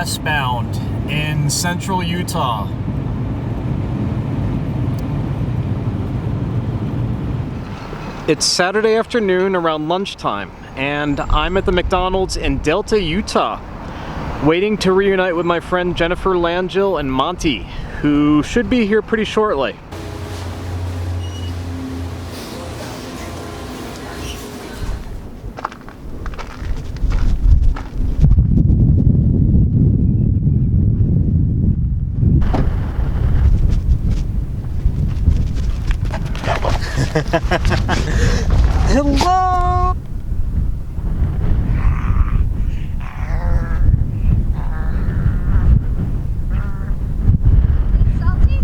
westbound in central Utah. It's Saturday afternoon around lunchtime, and I'm at the McDonald's in Delta, Utah, waiting to reunite with my friend Jennifer Langille and Monty, who should be here pretty shortly. Hello! Salty?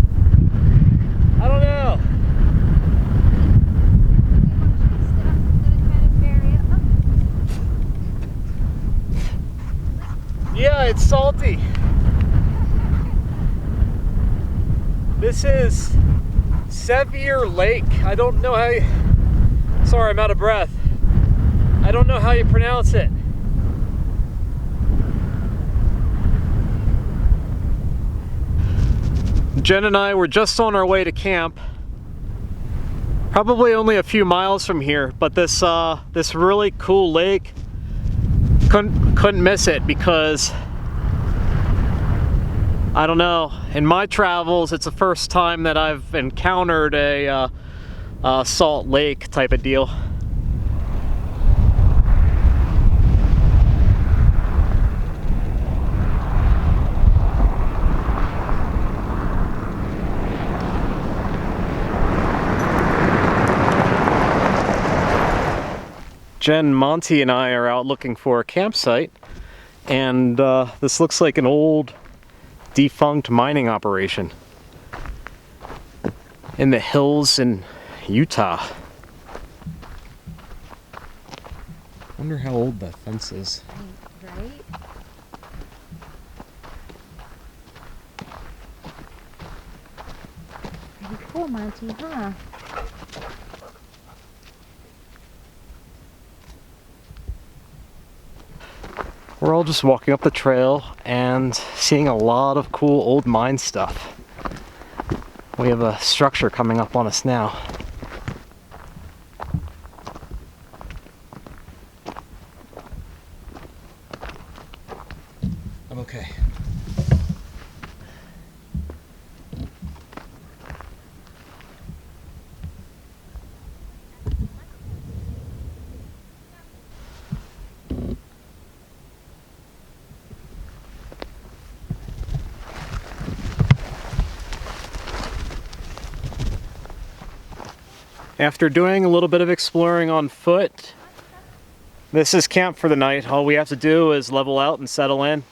I don't know. Yeah, it's salty. This is Sevier Lake. I don't know how you... Sorry, I'm out of breath. I don't know how you pronounce it. Jen and I were just on our way to camp. Probably only a few miles from here, but this really cool lake, couldn't miss it because, I don't know, in my travels it's the first time that I've encountered a salt lake type of deal. Jen, Monty, and I are out looking for a campsite, and this looks like an old defunct mining operation in the hills in Utah. Wonder how old that fence is. Right? Pretty cool, Monty, huh? We're all just walking up the trail and seeing a lot of cool old mine stuff. We have a structure coming up on us now. I'm okay. After doing a little bit of exploring on foot, this is camp for the night. All we have to do is level out and settle in.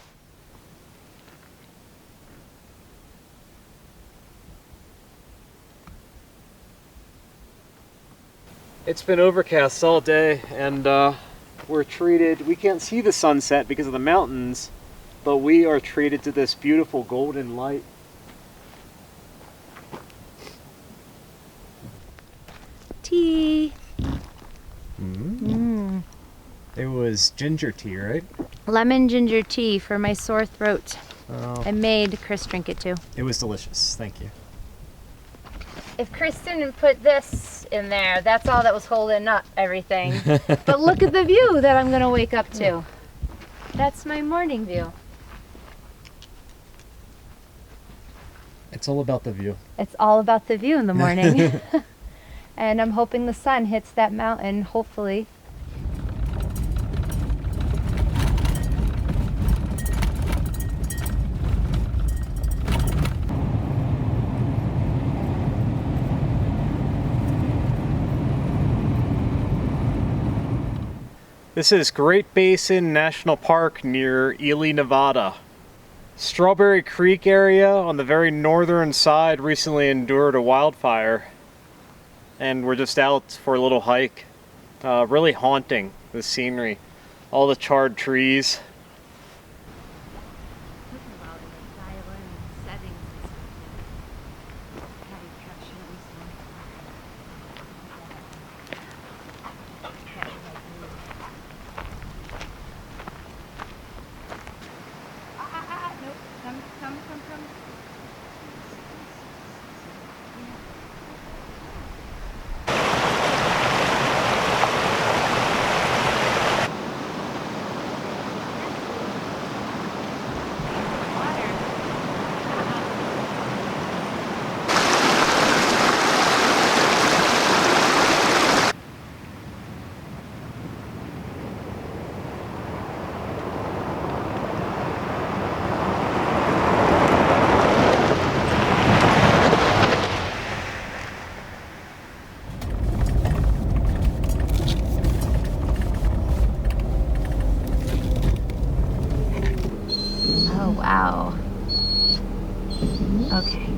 It's been overcast all day, and we can't see the sunset because of the mountains, but we are treated to this beautiful golden light. Tea. It was ginger tea, right? Lemon ginger tea for my sore throat. Oh, I made Chris drink it too. it was delicious. Thank you. If Chris didn't put this in there, that's all that was holding up everything. But look at the view that I'm gonna wake up to. That's my morning view. It's all about the view. It's all about the view in the morning. And I'm hoping the sun hits that mountain, hopefully. This is Great Basin National Park near Ely, Nevada. Strawberry Creek area on the very northern side recently endured a wildfire, and we're just out for a little hike. Really haunting, the scenery. All the charred trees. Okay.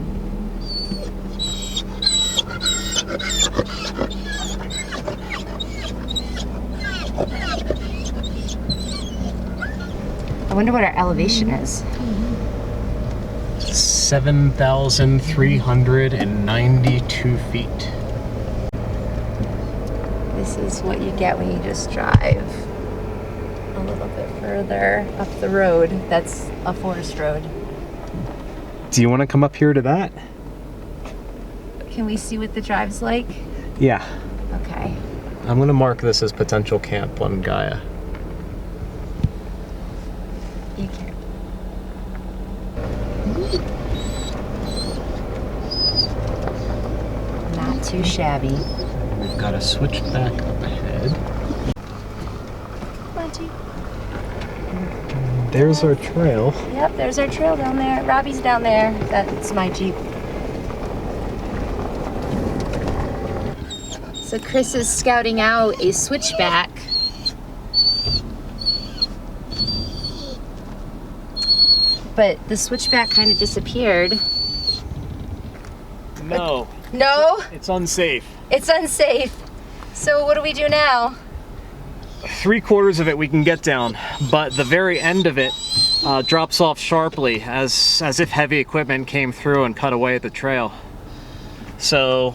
I wonder what our elevation is. 7,392 feet. This is what you get when you just drive a little bit further up the road. That's a forest road. Do you want to come up here to that? Can we see what the drive's like? Yeah. Okay. I'm going to mark this as potential camp on Gaia. You can. Not too shabby. We've got a switchback up ahead. Monty. There's our trail. Yep, there's our trail down there. Robbie's down there. That's my Jeep. So Chris is scouting out a switchback. But the switchback kind of disappeared. No. No? It's unsafe. It's unsafe. So what do we do now? 3/4 of it we can get down, but the very end of it drops off sharply as if heavy equipment came through and cut away at the trail. So,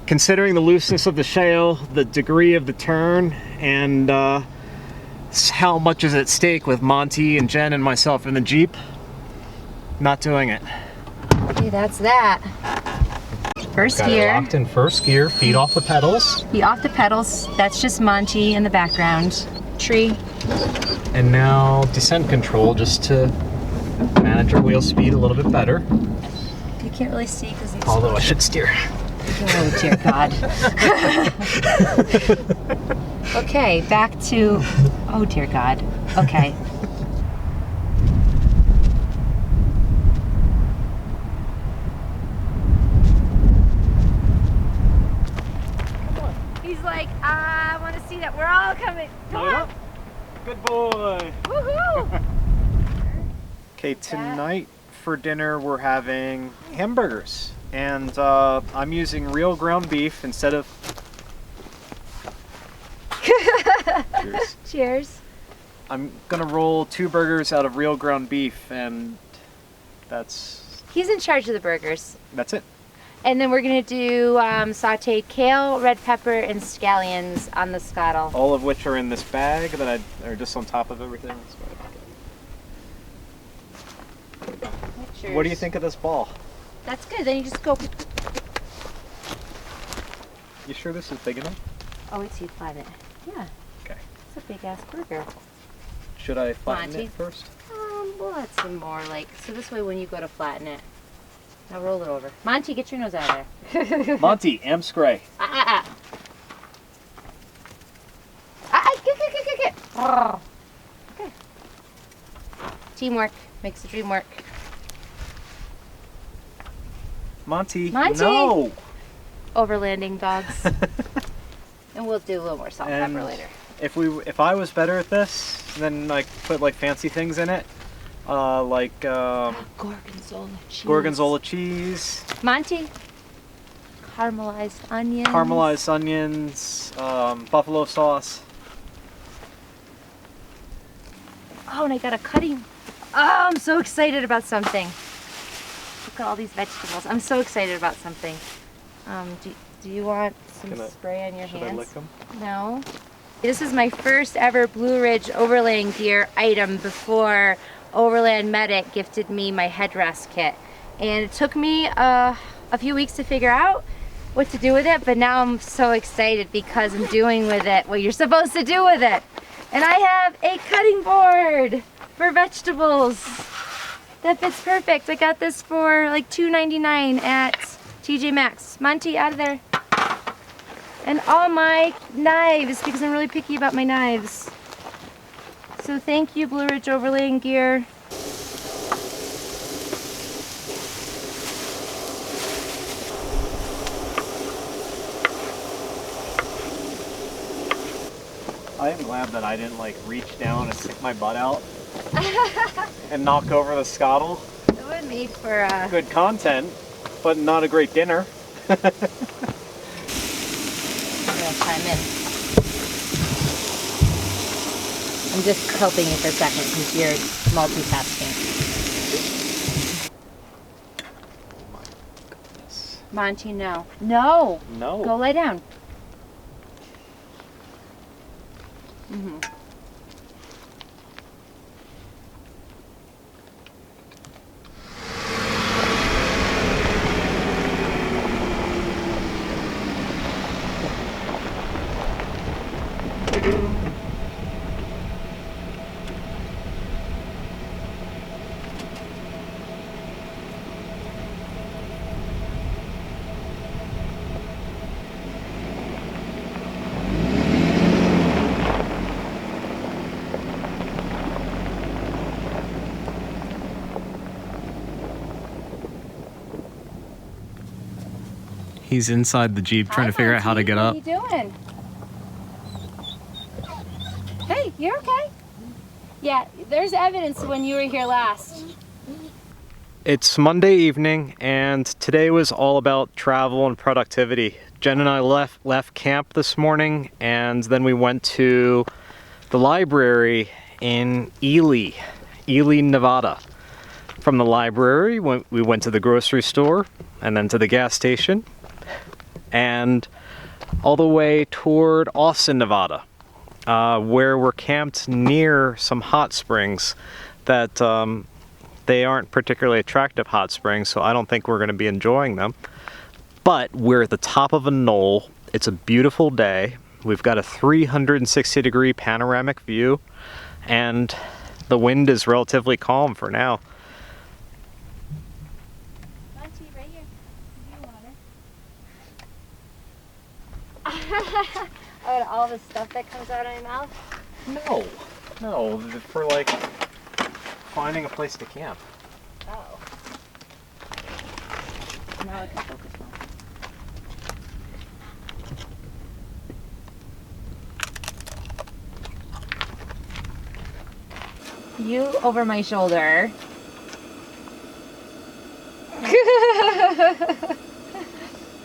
considering the looseness of the shale, the degree of the turn, and how much is at stake with Monty and Jen and myself in the Jeep, not doing it. Okay, that's that. First Got it gear. locked in first gear, feet off the pedals. Be off the pedals. That's just Monty in the background. Tree. And now descent control just to manage our wheel speed a little bit better. You can't really see because these. Although I should steer. Oh dear God. Okay, back to. Oh dear God. Okay. He's like, I want to see that we're all coming. Come on. Good boy. Woohoo! Okay, tonight for dinner we're having hamburgers. And I'm using real ground beef instead of... Cheers. Cheers. I'm gonna roll 2 burgers out of real ground beef, and that's He's in charge of the burgers. it. And then we're gonna do sauteed kale, red pepper, and scallions on the scuttle. All of which are in this bag that are just on top of everything. Pictures. What do you think of this ball? That's good. Then you just go. You sure this is big enough? Oh, wait till you flatten it. Yeah. Okay. It's a big ass burger. Should I flatten Monty. it first? We'll add some more, like, so this way when you go to flatten it. Now roll it over. Monty, get your nose out of there. Monty, am scray. Get. Oh. Okay. Teamwork makes the dream work. Monty, Monty! no! Overlanding dogs. And we'll do a little more salt and pepper later. If I was better at this, then like put like fancy things in it, like Gorgonzola cheese. gorgonzola cheese, Monty. Caramelized onions. caramelized onions, buffalo sauce. Oh, and I got a cutting. Oh, I'm so excited about something. Look at all these vegetables. I'm so excited about something. Do you want some spray on your Should hands? I lick them? No. This is my first ever Blue Ridge overland gear item before Overland Medic gifted me my headrest kit. And it took me a few weeks to figure out what to do with it, but now I'm so excited because I'm doing with it what you're supposed to do with it. And I have a cutting board for vegetables that fits perfect. I got this for like $2.99 at TJ Maxx. Monty, out of there. And all my knives, because I'm really picky about my knives. So thank you, Blue Ridge Overland Gear. I am glad that I didn't like reach down and stick my butt out and knock over the scuttle. It wouldn't made for good content, but not a great dinner. I'm gonna chime in. I'm just helping you for a second since you're multitasking. Oh my goodness. Monty, no. No! No. Go lay down. Mm-hmm. He's inside the Jeep trying to figure out how to get up. What are you doing? Hey, you're okay. Yeah, there's evidence when you were here last. It's Monday evening, and today was all about travel and productivity. Jen and I left camp this morning, and then we went to the library in Ely, Nevada. From the library, we went to the grocery store, and then to the gas station, and all the way toward Austin, Nevada, where we're camped near some hot springs that they aren't particularly attractive hot springs, so I don't think we're going to be enjoying them. But we're at the top of a knoll. It's a beautiful day. We've got a 360-degree panoramic view, and the wind is relatively calm for now. Monty, right here. You water. Oh, all the stuff that comes out of my mouth? No, for like finding a place to camp. Oh. Now I can focus more. You over my shoulder.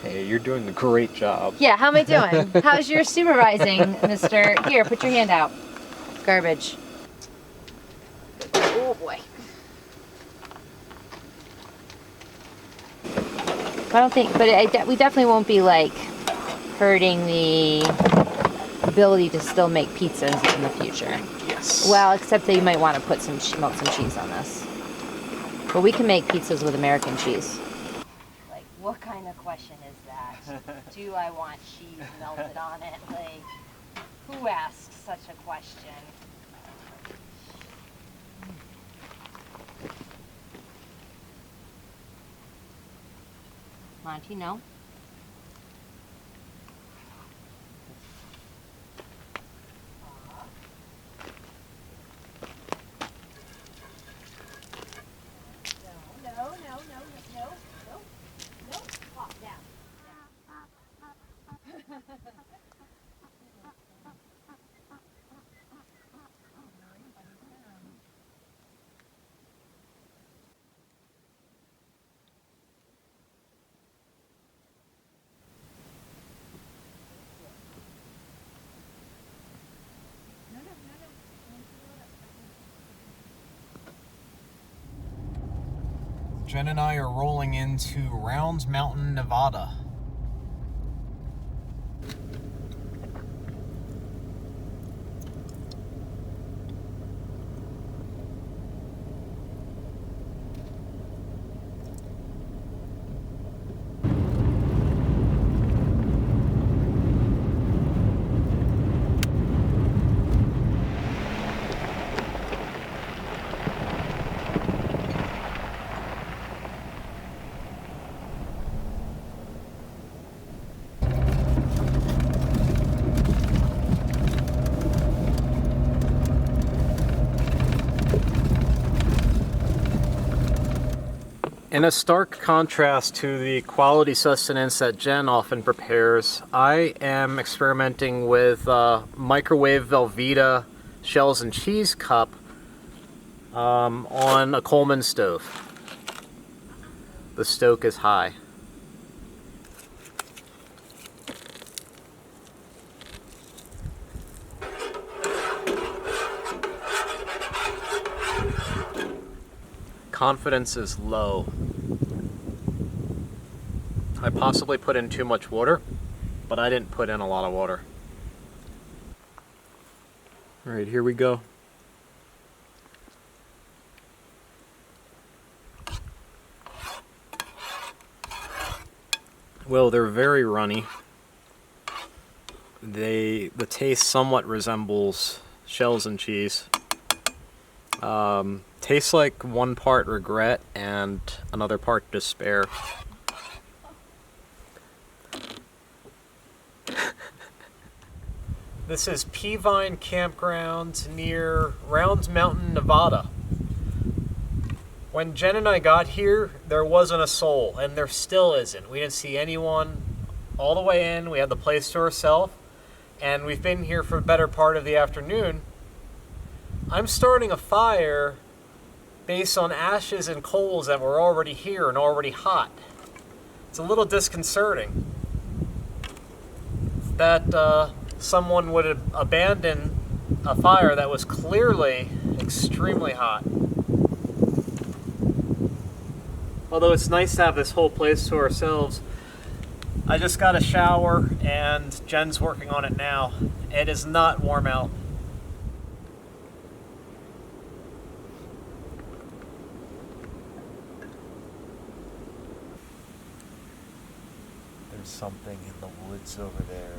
Hey, you're doing a great job. Yeah, how am I doing? How's your supervising, mister? Here, put your hand out. Garbage. Oh boy. I don't think, but we definitely won't be like hurting the ability to still make pizzas in the future. Yes. Well, except that you might want to put melt some cheese on this. But we can make pizzas with American cheese. Like, what kind of question is that? Do I want cheese melted on it? Like, who asked such a question? Monty, no? No. Pop down. Jen and I are rolling into Round Mountain, Nevada. In a stark contrast to the quality sustenance that Jen often prepares, I am experimenting with microwave Velveeta shells and cheese cup on a Coleman stove. the stoke is high. Confidence is low. I possibly put in too much water, but I didn't put in a lot of water. All right, here we go. Well, they're very runny. The taste somewhat resembles shells and cheese. Tastes like one part regret and another part despair. This is Peavine Campground near Round Mountain, Nevada. When Jen and I got here, there wasn't a soul, and there still isn't. We didn't see anyone all the way in. We had the place to ourselves, and we've been here for the better part of the afternoon. I'm starting a fire based on ashes and coals that were already here and already hot. It's a little disconcerting that someone would abandon a fire that was clearly extremely hot. Although it's nice to have this whole place to ourselves. I just got a shower and Jen's working on it now. It is not warm out. There's something in the woods over there.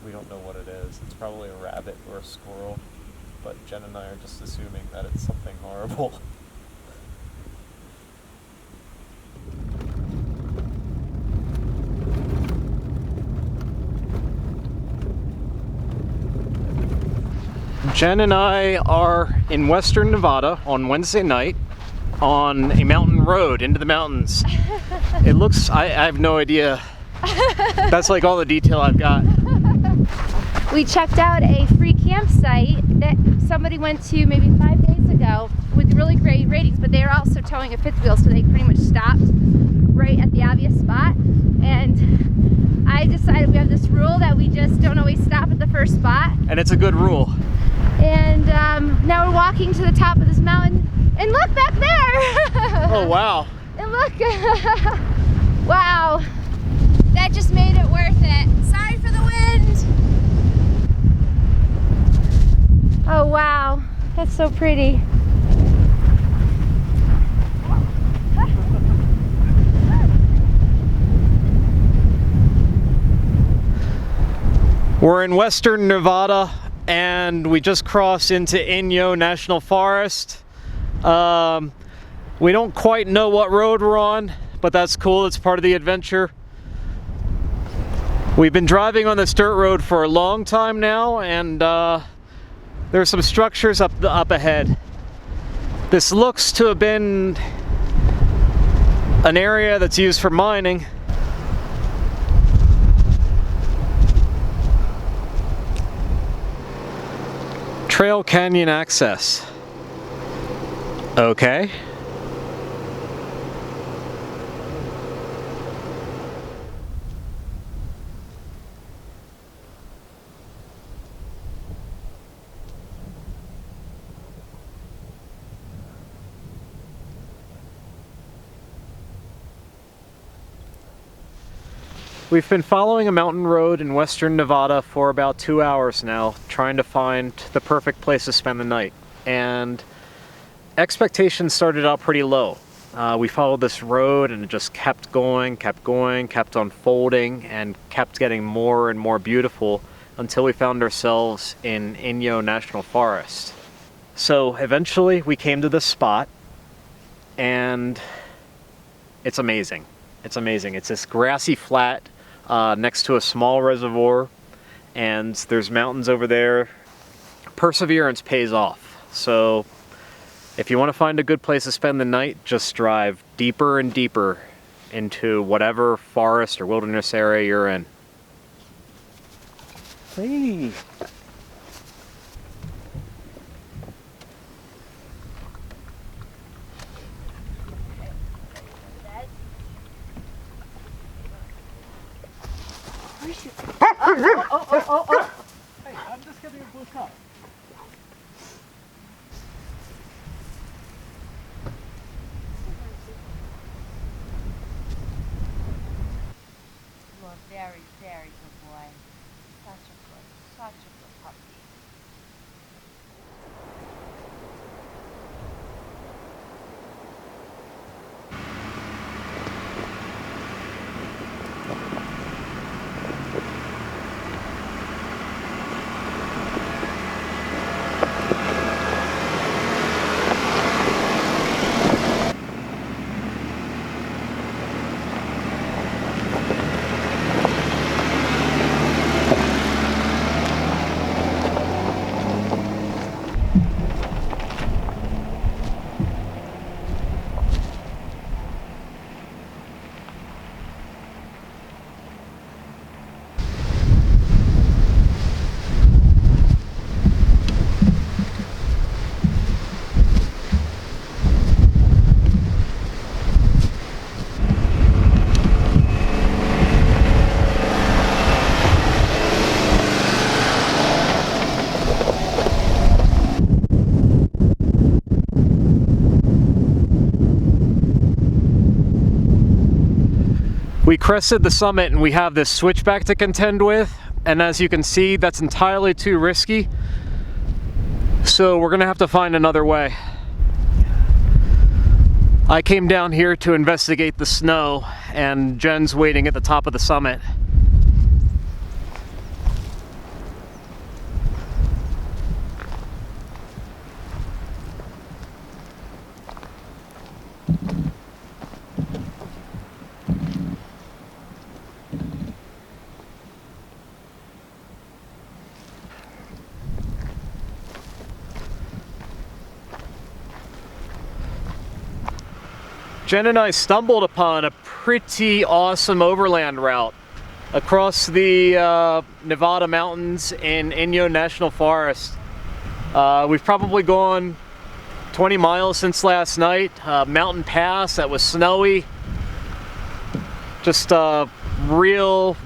We don't know what it is. It's probably a rabbit or a squirrel, but Jen and I are just assuming that it's something horrible. Jen and I are in western Nevada on Wednesday night on a mountain road into the mountains. It looks, I have no idea. That's like all the detail I've got. We checked out a free campsite that somebody went to maybe 5 days ago with really great ratings, but they were also towing a fifth wheel, so they pretty much stopped right at the obvious spot. And I decided we have this rule that we just don't always stop at the first spot. And it's a good rule. And now we're walking to the top of this mountain, and look back there! Oh wow. And look, wow, that just made it worth it. Sorry for the wind. Oh wow, that's so pretty. We're in western Nevada and we just crossed into Inyo National Forest. We don't quite know what road we're on, but that's cool. It's part of the adventure. We've been driving on this dirt road for a long time now, and there's some structures up ahead. This looks to have been an area that's used for mining. Trail Canyon access. Okay. We've been following a mountain road in western Nevada for about 2 hours now, trying to find the perfect place to spend the night. And expectations started out pretty low. We followed this road and it just kept going, kept unfolding, and kept getting more and more beautiful until we found ourselves in Inyo National Forest. So eventually we came to this spot, and it's amazing. It's amazing. It's this grassy flat next to a small reservoir, and there's mountains over there. Perseverance pays off. So if you want to find a good place to spend the night, just drive deeper and deeper into whatever forest or wilderness area you're in. Hey. shoot. Oh. Hey, I'm just getting a blue cup. You are very, very good boy. Such a good puppy. We crested the summit and we have this switchback to contend with, and as you can see, that's entirely too risky. So we're gonna have to find another way. I came down here to investigate the snow, and Jen's waiting at the top of the summit. Jen and I stumbled upon a pretty awesome overland route across the Nevada mountains in Inyo National Forest. We've probably gone 20 miles since last night. Mountain pass that was snowy. Just real.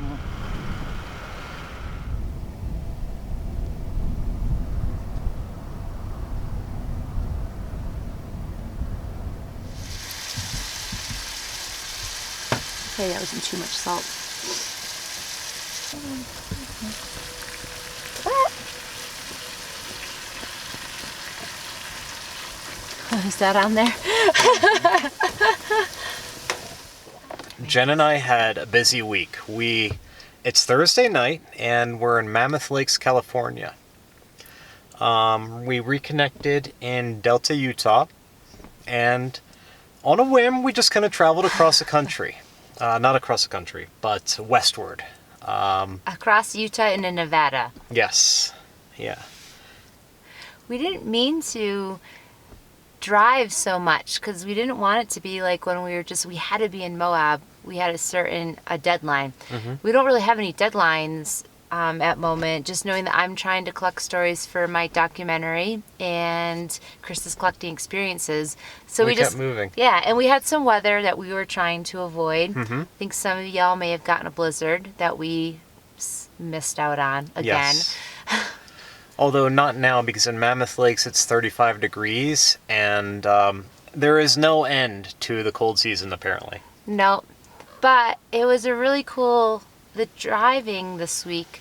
Okay, that wasn't too much salt. Is that on there? Jen and I had a busy week. It's Thursday night and we're in Mammoth Lakes, California. We reconnected in Delta, Utah, and on a whim, we just kind of traveled across the country. Not across the country, but westward. Across Utah into Nevada. Yes, yeah. We didn't mean to drive so much because we didn't want it to be like when we had to be in Moab. We had a deadline. Mm-hmm. We don't really have any deadlines at moment, just knowing that I'm trying to collect stories for my documentary and Chris is collecting experiences. So we kept just moving. Yeah, and we had some weather that we were trying to avoid. Mm-hmm. I think some of y'all may have gotten a blizzard that we missed out on again. Yes. Although not now, because in Mammoth Lakes it's 35 degrees and there is no end to the cold season apparently. No, but it was a really cool, the driving this week.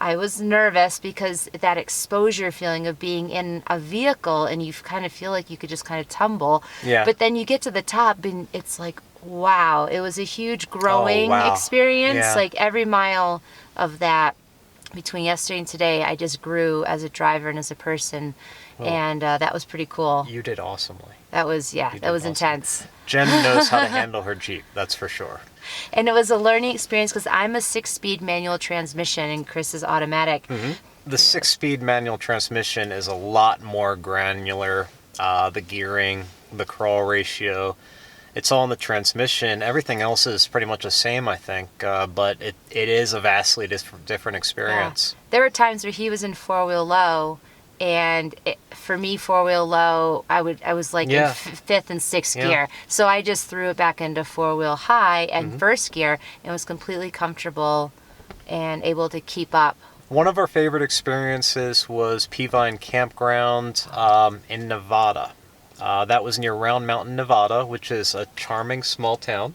I was nervous because that exposure feeling of being in a vehicle and you kind of feel like you could just kind of tumble. Yeah. But then you get to the top and it's like, wow, it was a huge growing experience. Yeah. Like every mile of that between yesterday and today, I just grew as a driver and as a person. Oh. And that was pretty cool. You did awesomely. That was, You did that was awesome. intense. Jen knows how to handle her Jeep, that's for sure. And it was a learning experience because I'm a 6-speed manual transmission and Chris is automatic. Mm-hmm. The 6-speed manual transmission is a lot more granular. The gearing, the crawl ratio, it's all in the transmission. Everything else is pretty much the same, I think, but it is a vastly different experience. Yeah. There were times where he was in 4-wheel low, and for me, 4-wheel low, I was like in 5th and 6th gear. So I just threw it back into 4-wheel high and first gear and was completely comfortable and able to keep up. One of our favorite experiences was Peavine Campground in Nevada. That was near Round Mountain, Nevada, which is a charming small town.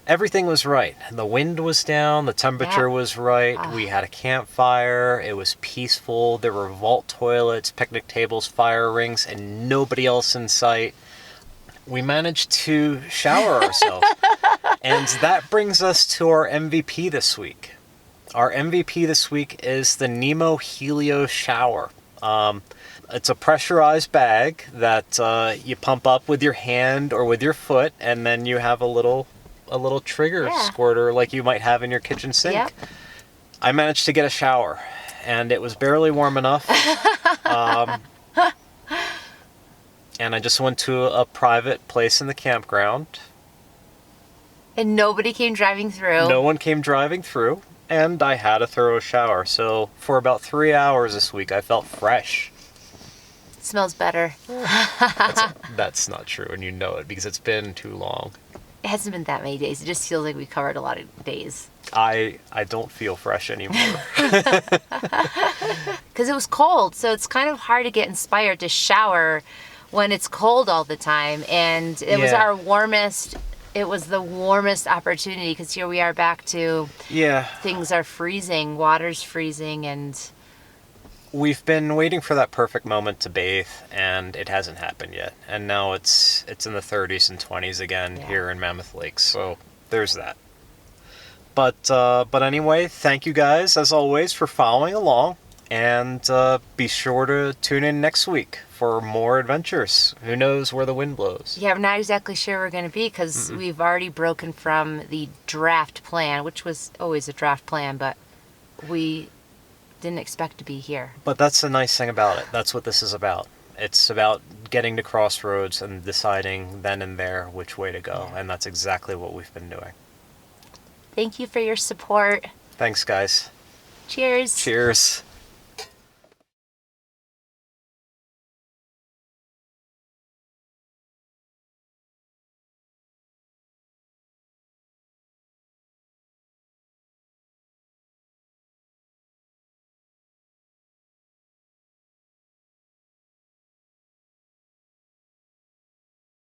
Everything was right. The wind was down, the temperature was right, we had a campfire, it was peaceful, there were vault toilets, picnic tables, fire rings, and nobody else in sight. We managed to shower ourselves. And that brings us to our MVP this week. Our MVP this week is the Nemo Helio Shower. It's a pressurized bag that you pump up with your hand or with your foot, and then you have a little trigger squirter like you might have in your kitchen sink. Yep. I managed to get a shower, and it was barely warm enough. And I just went to a private place in the campground. And nobody came driving through. No one came driving through, and I had a thorough shower. So for about 3 hours this week, I felt fresh. It smells better. That's not true, and you know it because it's been too long. It hasn't been that many days. It just feels like we covered a lot of days. I don't feel fresh anymore. Because it was cold, so it's kind of hard to get inspired to shower when it's cold all the time. And it was our warmest, it was the warmest opportunity because here we are back to things are freezing, water's freezing, and we've been waiting for that perfect moment to bathe, and it hasn't happened yet. And now it's in the 30s and 20s again here in Mammoth Lakes. So there's that. But anyway, thank you guys as always for following along, and be sure to tune in next week for more adventures. Who knows where the wind blows? Yeah, we're not exactly sure where we're going to be because we've already broken from the draft plan, which was always a draft plan, but we didn't expect to be here. But that's the nice thing about it. That's what this is about. It's about getting to crossroads and deciding then and there which way to go, and that's exactly what we've been doing. Thank you for your support. Thanks, guys. Cheers. Cheers.